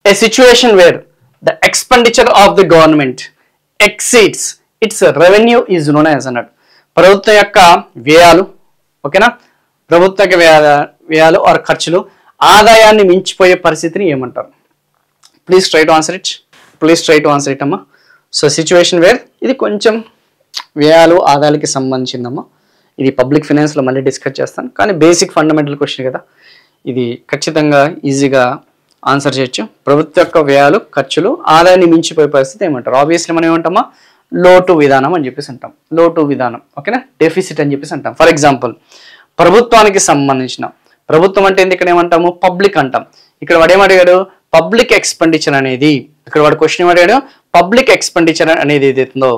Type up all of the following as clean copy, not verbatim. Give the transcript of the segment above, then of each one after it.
A situation where the expenditure of the government exceeds its revenue is known as అన్నాడు. ప్రభుత్వం యొక్క వ్యయాలు, ఓకేనా, ప్రభుత్వ యొక్క వ్యయాలు ఆర్ ఖర్చులు ఆదాయాన్ని మించిపోయే పరిస్థితిని ఏమంటారు? Please try to answer it అమ్మా. సో సిచ్యువేషన్ వేర్, ఇది కొంచెం వ్యయాలు ఆదాయాలకి సంబంధించిందమ్మా. ఇది పబ్లిక్ ఫైనాన్స్లో మళ్ళీ డిస్కస్ చేస్తాను, కానీ బేసిక్ ఫండమెంటల్ క్వశ్చన్ కదా, ఇది ఖచ్చితంగా ఈజీగా ఆన్సర్ చేయొచ్చు. ప్రభుత్వ యొక్క వ్యయాలు ఖర్చులు ఆదాయాన్ని మించిపోయే పరిస్థితి ఏమంటారు? ఆబ్వియస్లీ మనం ఏమంటామా, లోటు విధానం అని చెప్పేసి అంటాం. లోటు విధానం, ఓకేనా, డెఫిసిట్ అని చెప్పేసి అంటాం. ఫర్ ఎగ్జాంపుల్ ప్రభుత్వానికి సంబంధించిన, ప్రభుత్వం అంటే ఇక్కడ ఏమంటాము, పబ్లిక్ అంటాం. ఇక్కడ వాడు ఏమడిగాడు, పబ్లిక్ ఎక్స్పెండిచర్ అనేది, ఇక్కడ వాడు క్వశ్చన్ ఏమడిగాడు, పబ్లిక్ ఎక్స్పెండిచర్ అనేది ఏదైతుందో,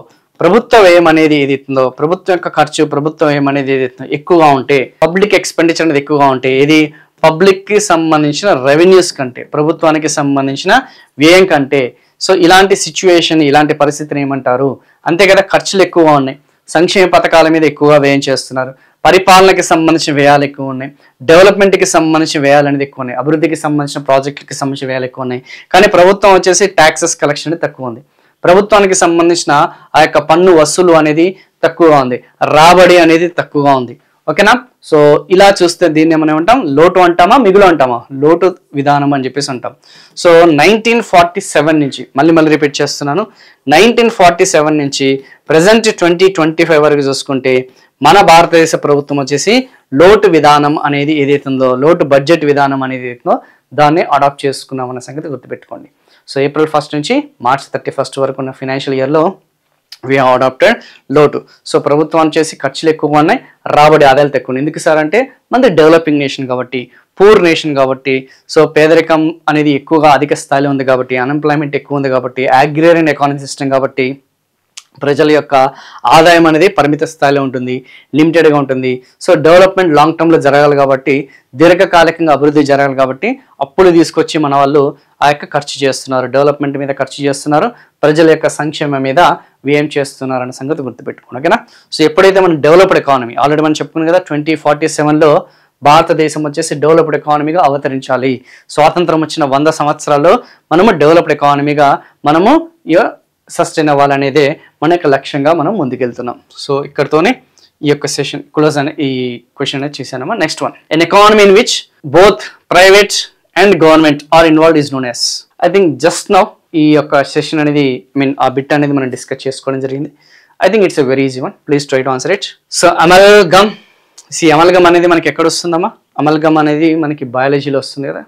ప్రభుత్వ వ్యయం అనేది ఏదైతుందో, ప్రభుత్వం యొక్క ఖర్చు, ప్రభుత్వ వ్యయం అనేది ఏదైతుందో ఎక్కువగా ఉంటే, పబ్లిక్ ఎక్స్పెండిచర్ అనేది ఎక్కువగా ఉంటే, ఇది పబ్లిక్ కి సంబంధించిన రెవెన్యూస్ కంటే, ప్రభుత్వానికి సంబంధించిన వ్యయం కంటే, సో ఇలాంటి సిచ్యువేషన్, ఇలాంటి పరిస్థితిని ఏమంటారు? అంతే కదా, ఖర్చులు ఎక్కువగా ఉన్నాయి, సంక్షేమ పథకాల మీద ఎక్కువగా వ్యయం చేస్తున్నారు, పరిపాలనకి సంబంధించిన వ్యయాలు ఎక్కువ ఉన్నాయి, డెవలప్మెంట్కి సంబంధించిన వ్యయాలు అనేది ఎక్కువ ఉన్నాయి, అభివృద్ధికి సంబంధించిన ప్రాజెక్టులకి సంబంధించిన వ్యయాలు ఎక్కువ ఉన్నాయి. కానీ ప్రభుత్వం వచ్చేసి ట్యాక్సెస్ కలెక్షన్ అనేది తక్కువ ఉంది, ప్రభుత్వానికి సంబంధించిన ఆ యొక్క పన్ను వసూలు అనేది తక్కువగా ఉంది, రాబడి అనేది తక్కువగా ఉంది, ఓకేనా. సో ఇలా చూస్తే దీన్ని ఏమంటాం, లోటు అంటామా, మిగులు అంటామా? లోటు విధానం అని చెప్పేసి అంటాం. సో 1947 నుంచి, మళ్ళీ రిపీట్ చేస్తున్నాను, 1947 నుంచి ప్రజెంట్ 2025 వరకు చూసుకుంటే మన భారతదేశ ప్రభుత్వం వచ్చేసి లోటు విధానం అనేది ఏదైతుందో, లోటు బడ్జెట్ విధానం అనేది ఏదైతుందో దాన్ని అడాప్ట్ చేసుకున్నాం అన్న సంగతి గుర్తుపెట్టుకోండి. సో April 1 నుంచి March 31 వరకు ఉన్న ఫైనాన్షియల్ ఇయర్లో we have adopted లోటు. సో ప్రభుత్వం వచ్చేసి ఖర్చులు ఎక్కువగా ఉన్నాయి, రాబడి ఆదాయాలు తక్కువ ఉన్నాయి. ఎందుకు సార్ అంటే మనది డెవలపింగ్ నేషన్ కాబట్టి, పూర్ నేషన్ కాబట్టి, సో పేదరికం అనేది ఎక్కువగా అధిక స్థాయిలో ఉంది కాబట్టి, అన్ఎంప్లాయ్మెంట్ ఎక్కువ ఉంది కాబట్టి, అగ్రేరియన్ ఎకానమీ సిస్టమ్ కాబట్టి ప్రజల యొక్క ఆదాయం అనేది పరిమిత స్థాయిలో ఉంటుంది, లిమిటెడ్గా ఉంటుంది. సో డెవలప్మెంట్ లాంగ్ టర్మ్లో జరగాలి కాబట్టి, దీర్ఘకాలికంగా అభివృద్ధి జరగాలి కాబట్టి అప్పులు తీసుకొచ్చి మన వాళ్ళు ఆ యొక్క ఖర్చు చేస్తున్నారు, డెవలప్మెంట్ మీద ఖర్చు చేస్తున్నారు, ప్రజల యొక్క సంక్షేమం మీద వ్యయం చేస్తున్నారు అనే సంగతి గుర్తుపెట్టుకోండి, ఓకేనా. సో ఎప్పుడైతే మనం డెవలప్డ్ ఎకానమీ, ఆల్రెడీ మనం చెప్పుకున్నాం కదా, 2047లో భారతదేశం వచ్చేసి డెవలప్డ్ ఎకానమీగా అవతరించాలి. స్వాతంత్రం వచ్చిన 100 సంవత్సరాల్లో మనము డెవలప్డ్ ఎకానమీగా మనము సస్టైన్ అవ్వాలనేదే మన యొక్క లక్ష్యంగా మనం ముందుకెళ్తున్నాం. సో ఇక్కడతోనే ఈ యొక్క సెషన్ క్లోజ్ అనే ఈ క్వశ్చన్ అనేది చేశానమ్మా. Next one, an economy in which both private and government are involved is known as. I think just now ఈ యొక్క సెషన్ అనేది, ఆ బిట్ అనేది మనం డిస్కస్ చేసుకోవడం జరిగింది. I think it's a very easy one, please try to answer it. So amalgam, amalgam అనేది మనకి ఎక్కడ వస్తుందమ్మా? అమల్గమ్ అనేది మనకి బయాలజీలో వస్తుంది కదా,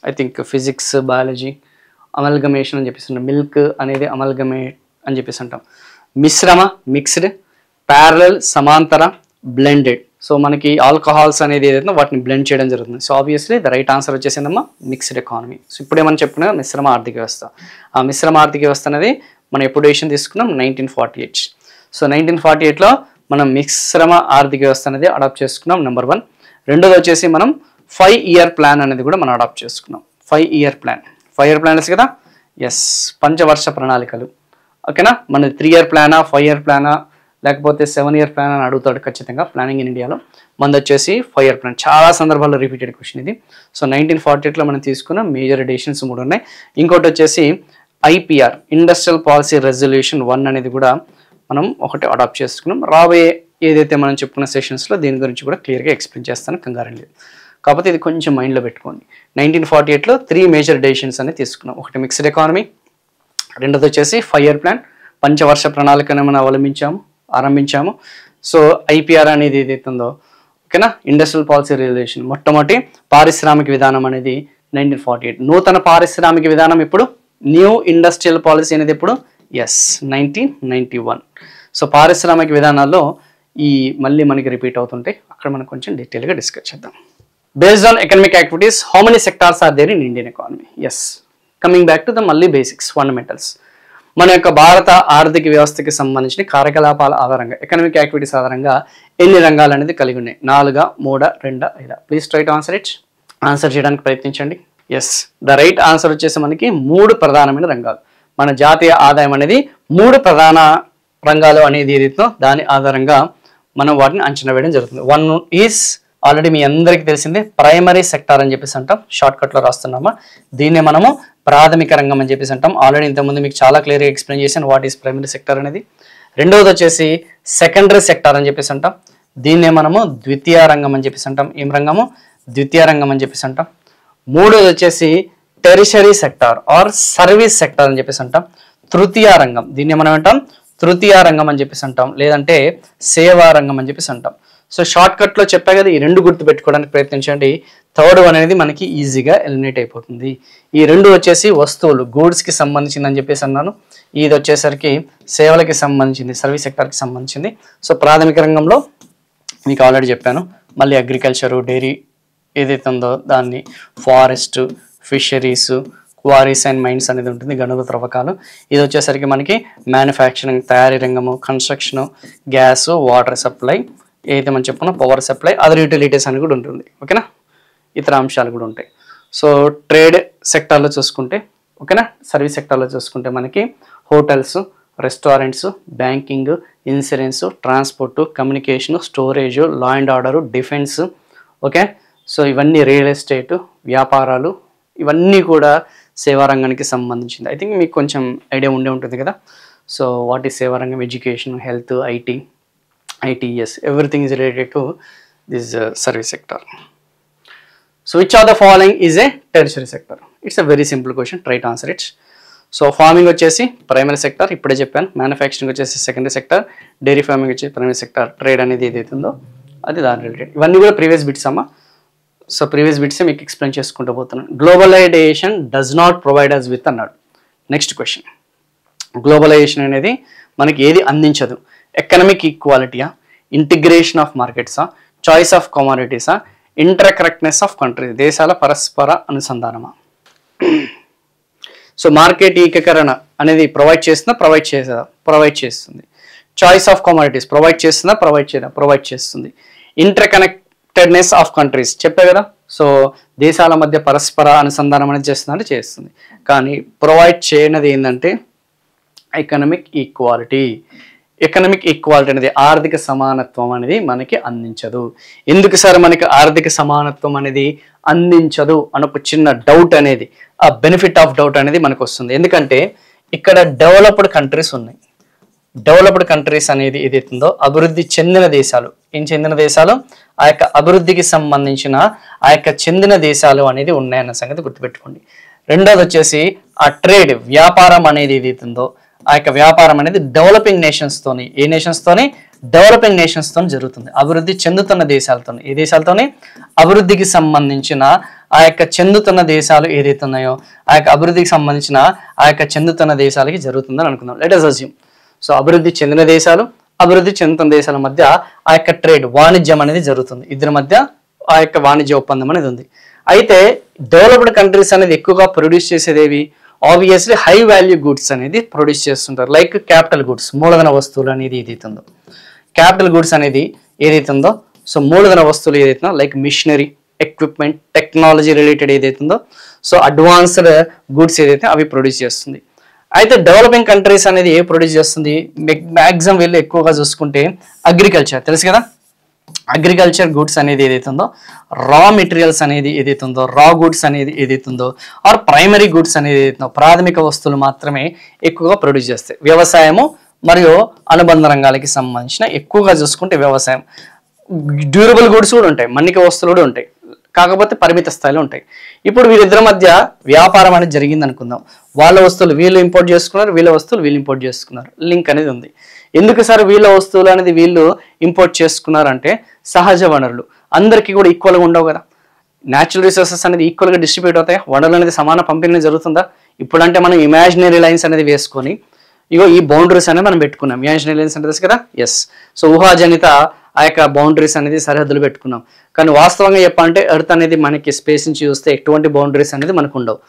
ఐ థింక్ ఫిజిక్స్, బయాలజీ, అమల్గమేషన్ అని చెప్పేసి అంటాం. మిల్క్ అనేది అమల్గమేట్ అని చెప్పేసి అంటాం. మిశ్రమ, మిక్స్డ్, ప్యారలల్, సమాంతర, బ్లెండెడ్. సో మనకి ఆల్కహాల్స్ అనేది ఏదైతే వాటిని బ్లెండ్ చేయడం జరుగుతుంది. So obviously the right answer వచ్చేసిందమ్మా మిక్స్డ్ ఎకానమీ. సో ఇప్పుడేమని చెప్పుకున్నా, మిశ్రమ ఆర్థిక వ్యవస్థ. ఆ మిశ్రమ ఆర్థిక వ్యవస్థ అనేది మనం ఎప్పుడు డెసిషన్ తీసుకున్నాం? 1948. సో 1948లో మనం మిశ్రమ ఆర్థిక వ్యవస్థ అనేది అడాప్ట్ చేసుకున్నాం, నెంబర్ 1. రెండోది వచ్చేసి మనం 5-year ప్లాన్ అనేది కూడా మనం అడాప్ట్ చేసుకున్నాం. 5-year ప్లాన్, 5-year ప్లాన్స్ కదా, ఎస్, పంచవర్ష ప్రణాళికలు, ఓకేనా. మన 3-year ప్లానా, 5-year ప్లానా, లేకపోతే 7-year ప్లాన్ అని అడుగుతాడు ఖచ్చితంగా ప్లానింగ్ ఇన్ ఇండియాలో. మనది వచ్చేసి 5-year ప్లాన్. చాలా సందర్భాల్లో రిపీటెడ్ క్వశ్చన్ ఇది. సో 1948లో మనం తీసుకున్న మేజర్ డెసిషన్స్ 3 ఉన్నాయి. ఇంకోటి వచ్చేసి IPR, ఇండస్ట్రియల్ పాలసీ రెజల్యూషన్ 1 అనేది కూడా మనం ఒకటి అడాప్ట్ చేసుకున్నాం. రాబోయే ఏదైతే మనం చెప్పుకున్న సెషన్స్లో దీని గురించి కూడా క్లియర్గా ఎక్స్ప్లెయిన్ చేస్తాను, కంగారం లేదు. కాకపోతే ఇది కొంచెం మైండ్లో పెట్టుకోండి. 1948లో 3 మేజర్ డెసిషన్స్ అనేది తీసుకున్నాం. ఒకటి మిక్స్డ్ ఎకానమీ, రెండోది వచ్చేసి 5-year ప్లాన్, పంచవర్ష ప్రణాళికను మనం ఆరంభించాము. సో IPR అనేది ఏదైతుందో, ఓకేనా, ఇండస్ట్రియల్ పాలసీ రెజల్యూషన్. మొట్టమొదటి పారిశ్రామిక విధానం అనేది 1948. నూతన పారిశ్రామిక విధానం ఇప్పుడు న్యూ ఇండస్ట్రియల్ పాలసీ అనేది ఇప్పుడు 1991. సో పారిశ్రామిక విధానాల్లో ఈ మళ్ళీ మనకి రిపీట్ అవుతుంటాయి, అక్కడ మనం కొంచెం డీటెయిల్గా డిస్కస్ చేద్దాం. Based on economic activities, how many sectors are there in Indian economy? Yes, coming back to the మళ్ళీ బేసిక్స్, ఫండమెంటల్స్. మన యొక్క భారత ఆర్థిక వ్యవస్థకి సంబంధించిన కార్యకలాపాల ఆధారంగా, ఎకనామిక్ యాక్టివిటీస్ ఆధారంగా ఎన్ని రంగాలు అనేది కలిగి ఉన్నాయి? 4, 3, 2, 5. Please try to answer it. Answer చేయడానికి ప్రయత్నించండి. ఎస్, ద రైట్ ఆన్సర్ వచ్చేసి మనకి 3 ప్రధానమైన రంగాలు. మన జాతీయ ఆదాయం అనేది 3 ప్రధాన రంగాలు అనేది ఏదైతుందో దాని ఆధారంగా మనం వాటిని అంచనా వేయడం జరుగుతుంది. 1 ఈజ్ ఆల్రెడీ మీ అందరికీ తెలిసిందే ప్రైమరీ సెక్టార్ అని చెప్పేసి అంటాం, షార్ట్ కట్లో రాస్తున్నామా. దీన్నే మనము ప్రాథమిక రంగం అని చెప్పేసి అంటాం. ఆల్రెడీ ఇంతకుముందు మీకు చాలా క్లియర్గా ఎక్స్ప్లెయిన్ చేశాను వాట్ ఈస్ ప్రైమరీ సెక్టార్ అనేది. రెండవది వచ్చేసి సెకండరీ సెక్టార్ అని చెప్పేసి అంటాం. దీన్నే మనము ద్వితీయ రంగం అని చెప్పేసి అంటాం. ఏం రంగము? ద్వితీయ రంగం అని చెప్పేసి అంటాం. మూడోది వచ్చేసి tertiary sector or service sector అని చెప్పేసి అంటాం. తృతీయ రంగం, దీన్ని మనం అంటాం తృతీయ రంగం అని చెప్పేసి అంటాం, లేదంటే సేవా రంగం అని చెప్పేసి అంటాం. సో షార్ట్ కట్ లో చెప్పా కదా, ఈ రెండు గుర్తు పెట్టుకోవడానికి ప్రయత్నించండి. థర్డ్ వన్ అనేది మనకి ఈజీగా ఎలిమినేట్ అయిపోతుంది. ఈ రెండు వచ్చేసి వస్తువులు, గూడ్స్ కి సంబంధించింది అని చెప్పేసి అన్నాను. ఇది వచ్చేసరికి సేవలకి సంబంధించింది, సర్వీస్ సెక్టార్కి సంబంధించింది. సో ప్రాథమిక రంగంలో మీకు ఆల్రెడీ చెప్పాను. మళ్ళీ అగ్రికల్చరు, డైరీ ఏదైతే ఉందో దాన్ని, forest, fisheries, quarries and mines అనేది ఉంటుంది, గనుల త్రవ్వకాలు. ఇది వచ్చేసరికి మనకి మ్యానుఫ్యాక్చరింగ్, తయారీ రంగము, కన్స్ట్రక్షన్, గ్యాస్, వాటర్ సప్లై, ఏదైతే మనం చెప్పుకున్నా పవర్ సప్లై, అదర్ యూటిలిటీస్ అని కూడా ఉంటుంది. ఓకేనా, ఇతర అంశాలు కూడా ఉంటాయి. సో ట్రేడ్ సెక్టార్లో చూసుకుంటే, ఓకేనా, సర్వీస్ సెక్టార్లో చూసుకుంటే మనకి hotels, restaurants, banking, insurance, transport, communication, storage, law and order, defence. Okay, so ఇవన్నీ రియల్ ఎస్టేట్, వ్యాపారాలు, ఇవన్నీ కూడా సేవా రంగానికి సంబంధించింది. ఐ థింక్ మీకు కొంచెం ఐడియా ఉండే ఉంటుంది కదా. సో వాట్ ఈస్ సేవా రంగం? Education, health, ITES, everything is related to this service sector. So which of the following is a tertiary sector? It's a very simple question, try to answer it. So farming వచ్చేసి primary sector, ఇప్పుడే చెప్పాను. Manufacturing వచ్చేసి secondary sector, dairy farming వచ్చేసి primary sector, trade అనేది ఏదైతే ఉందో అది దాని రిలేటెడ్. ఇవన్నీ కూడా ప్రీవియస్ బిట్స్ అమ్మా. సో ప్రీవియస్ బిట్సే మీకు ఎక్స్ప్లెయిన్ చేసుకుంటూ పోతున్నాను. Globalization does not provide us with అన్నాడు. నెక్స్ట్ క్వశ్చన్, గ్లోబలైజేషన్ అనేది మనకి ఏది అందించదు? ఎకనమిక్ ఈక్వాలిటీయా, ఇంటిగ్రేషన్ ఆఫ్ మార్కెట్సా, చాయిస్ ఆఫ్ కమోడిటీసా, ఇంటర్ కరెక్ట్నెస్ ఆఫ్ కంట్రీస్, దేశాల పరస్పర అనుసంధానమా? సో మార్కెట్ ఏకీకరణ అనేది ప్రొవైడ్ చేస్తుంది. చాయిస్ ఆఫ్ కమోడిటీస్ ప్రొవైడ్ చేస్తుంది. ఇంటర్ కనెక్టెడ్నెస్ ఆఫ్ కంట్రీస్ చెప్పే కదా. సో దేశాల మధ్య పరస్పర అనుసంధానం అనేది చేస్తుంది. కానీ ప్రొవైడ్ చేయనది ఏంటంటే ఎకనమిక్ ఈక్వాలిటీ. ఎకనమిక్ ఈక్వాలిటీ అనేది, ఆర్థిక సమానత్వం అనేది మనకి అందించదు. ఎందుకు సార్ మనకి ఆర్థిక సమానత్వం అనేది అందించదు అని ఒక చిన్న డౌట్ అనేది, ఆ బెనిఫిట్ ఆఫ్ డౌట్ అనేది మనకు వస్తుంది. ఎందుకంటే ఇక్కడ డెవలప్డ్ కంట్రీస్ ఉన్నాయి. డెవలప్డ్ కంట్రీస్ అనేది ఏదైతుందో అభివృద్ధి చెందిన దేశాలు, ఆ యొక్క అభివృద్ధికి సంబంధించిన ఆ యొక్క చెందిన దేశాలు అనేది ఉన్నాయన్న సంగతి గుర్తుపెట్టుకోండి. రెండోది వచ్చేసి ఆ ట్రేడ్, వ్యాపారం అనేది ఏదైతుందో ఆ యొక్క వ్యాపారం అనేది డెవలపింగ్ నేషన్స్తోని, ఏ నేషన్స్తోని? డెవలపింగ్ నేషన్స్తోని జరుగుతుంది. అభివృద్ధి చెందుతున్న దేశాలతోని, ఏ దేశాలతోని? అభివృద్ధికి సంబంధించిన ఆ యొక్క చెందుతున్న దేశాలు ఏదైతే ఉన్నాయో ఆ యొక్క అభివృద్ధికి సంబంధించిన ఆ యొక్క చెందుతున్న దేశాలకి జరుగుతుందని అనుకుందాం. Let us assume. సో అభివృద్ధి చెందిన దేశాలు, అభివృద్ధి చెందుతున్న దేశాల మధ్య ఆ యొక్క ట్రేడ్, వాణిజ్యం అనేది జరుగుతుంది. ఇద్దరి మధ్య ఆ యొక్క వాణిజ్య ఒప్పందం అనేది ఉంది. అయితే డెవలప్డ్ కంట్రీస్ అనేది ఎక్కువగా ప్రొడ్యూస్ చేసేదేవి? ఆబ్వియస్లీ హై వాల్యూ గుడ్స్ అనేది ప్రొడ్యూస్ చేస్తుంటారు. లైక్ క్యాపిటల్ గుడ్స్, మూలధన వస్తువులు అనేది ఏదైతుందో, క్యాపిటల్ గుడ్స్ అనేది ఏదైతుందో, సో మూలధన వస్తువులు ఏదైతుందో like machinery, equipment, technology related ఏదైతుందో, సో అడ్వాన్స్డ్ గుడ్స్ ఏదైతే అవి ప్రొడ్యూస్ చేస్తుంది. అయితే డెవలపింగ్ కంట్రీస్ అనేది ఏ ప్రొడ్యూస్ చేస్తుంది? మ్యాక్సిమం వీళ్ళు ఎక్కువగా చూసుకుంటే అగ్రికల్చర్, తెలుసు కదా. అగ్రికల్చర్ గుడ్స్ అనేది ఏదైతుందో, రా మెటీరియల్స్ అనేది ఏదైతుందో, రా గుడ్స్ అనేది ఏదైతుందో, ఆర్ ప్రైమరీ గుడ్స్ అనేది ఏదైతుందో, ప్రాథమిక వస్తువులు మాత్రమే ఎక్కువగా ప్రొడ్యూస్ చేస్తాయి. వ్యవసాయము మరియు అనుబంధ రంగాలకి సంబంధించిన ఎక్కువగా చూసుకుంటే వ్యవసాయం. డ్యూరబుల్ గుడ్స్ కూడా ఉంటాయి, మన్నిక వస్తువులు కూడా ఉంటాయి, కాకపోతే పరిమిత స్థాయిలో ఉంటాయి. ఇప్పుడు వీళ్ళిద్దరి మధ్య వ్యాపారం అనేది జరిగింది అనుకుందాం. వాళ్ళ వస్తువులు వీళ్ళు ఇంపోర్ట్ చేసుకున్నారు, వీళ్ళ వస్తువులు వీళ్ళు ఇంపోర్ట్ చేసుకున్నారు. లింక్ అనేది ఉంది. ఎందుకు సార్ వీళ్ళ వస్తువులు అనేది వీళ్ళు ఇంపోర్ట్ చేసుకున్నారంటే సహజ వనరులు అందరికీ కూడా ఈక్వల్గా ఉండవు కదా. న్యాచురల్ రిసోర్సెస్ అనేది ఈక్వల్గా డిస్ట్రిబ్యూట్ అవుతాయి. వనరులు అనేది సమాన పంపిణీ జరుగుతుందా? ఇప్పుడంటే మనం ఇమాజినరీ లైన్స్ అనేది వేసుకొని ఇగో ఈ బౌండరీస్ అనేది మనం పెట్టుకున్నాం. ఇమాజినరీ లైన్స్ అంటే తెలుసు కదా. ఎస్. సో ఊహాజనిత ఆ యొక్క బౌండరీస్ అనేది సరిహద్దులు పెట్టుకున్నాం. కానీ వాస్తవంగా చెప్పాలంటే ఎర్త్ అనేది మనకి స్పేస్ నుంచి చూస్తే ఎటువంటి బౌండరీస్ అనేది మనకు ఉండవు.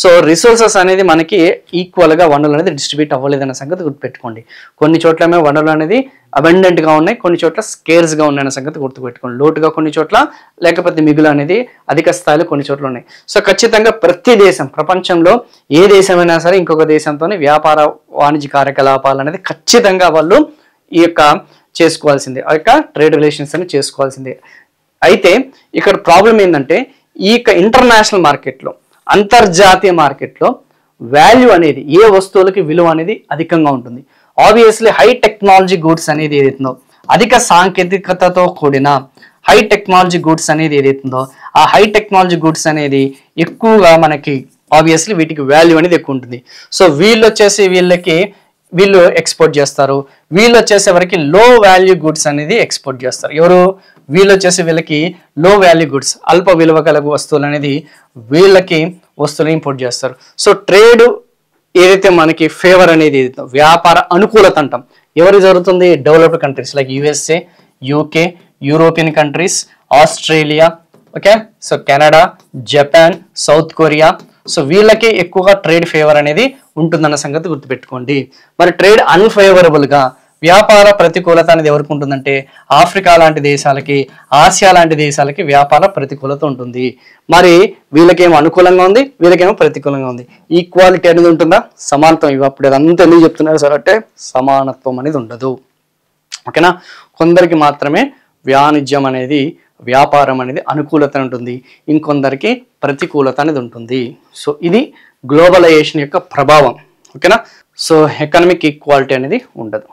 సో రిసోర్సెస్ అనేది మనకి ఈక్వల్గా వనరులు అనేది డిస్ట్రిబ్యూట్ అవ్వలేదన్న సంగతి గుర్తుపెట్టుకోండి. కొన్ని చోట్ల వనరులు అనేది అబండెంట్గా ఉన్నాయి, కొన్ని చోట్ల స్కేర్స్గా ఉన్నాయన్న సంగతి గుర్తుపెట్టుకోండి. లోటుగా కొన్ని చోట్ల, లేకపోతే మిగులు అనేది అధిక స్థాయిలో కొన్ని చోట్ల ఉన్నాయి. సో ఖచ్చితంగా ప్రతి దేశం, ప్రపంచంలో ఏ దేశమైనా సరే ఇంకొక దేశంతో వ్యాపార వాణిజ్య కార్యకలాపాలు అనేది ఖచ్చితంగా వాళ్ళు ఈ యొక్క చేసుకోవాల్సిందే, ఆ యొక్క ట్రేడ్ రిలేషన్స్ అని చేసుకోవాల్సిందే. అయితే ఇక్కడ ప్రాబ్లం ఏంటంటే ఈ ఇంటర్నేషనల్ మార్కెట్లో, అంతర్జాతీయ మార్కెట్లో వాల్యూ అనేది, ఏ వస్తువులకి విలువ అనేది అధికంగా ఉంటుంది. ఆబ్వియస్లీ హై టెక్నాలజీ గూడ్స్ అనేది ఏదైతుందో, అధిక సాంకేతికతతో కూడిన హై టెక్నాలజీ గూడ్స్ అనేది ఏదైతుందో, ఆ హై టెక్నాలజీ గూడ్స్ అనేది ఎక్కువగా మనకి ఆబ్వియస్లీ వీటికి వాల్యూ అనేది ఎక్కువ ఉంటుంది. సో వీళ్ళు ఎక్స్పోర్ట్ చేస్తారు. వీళ్ళు వచ్చేసేవరకు లో వాల్యూ గుడ్స్ అనేది ఎక్స్పోర్ట్ చేస్తారు. ఎవరు? వీళ్ళు వచ్చేసి వీళ్ళకి లో వాల్యూ గుడ్స్, అల్ప విలువ కల వస్తువులు అనేది వీళ్ళకి వస్తువులు ఇంపోర్ట్ చేస్తారు. సో ట్రేడ్ ఏదైతే మనకి ఫేవర్ అనేది ఏదైతే వ్యాపార అనుకూలత అంటాం, ఎవరు జరుగుతుంది? Developed countries like USA, UK, European countries, Australia, okay, so Canada, Japan, south Korea. So వీళ్ళకి ఎక్కువగా ట్రేడ్ ఫేవర్ అనేది ఉంటుందన్న సంగతి గుర్తుపెట్టుకోండి. మరి ట్రేడ్ అన్ఫేవరబుల్గా, వ్యాపార ప్రతికూలత అనేది ఎవరికి ఉంటుందంటే ఆఫ్రికా లాంటి దేశాలకి, ఆసియా లాంటి దేశాలకి వ్యాపార ప్రతికూలత ఉంటుంది. మరి వీళ్ళకేమో అనుకూలంగా ఉంది, వీళ్ళకేమో ప్రతికూలంగా ఉంది. ఈక్వాలిటీ అనేది ఉంటుందా? సమానత్వం. ఇవి అప్పుడు అదంతా ఎందుకు చెప్తున్నారు సార్ అంటే సమానత్వం అనేది ఉండదు. ఓకేనా? కొందరికి మాత్రమే వాణిజ్యం అనేది, వ్యాపారం అనేది అనుకూలత ఉంటుంది, ఇంకొందరికి ప్రతికూలత అనేది ఉంటుంది. సో ఇది గ్లోబలైజేషన్ యొక్క ప్రభావం. ఓకేనా? సో ఎకనామిక్ ఈక్వాలిటీ అనేది ఉండదు.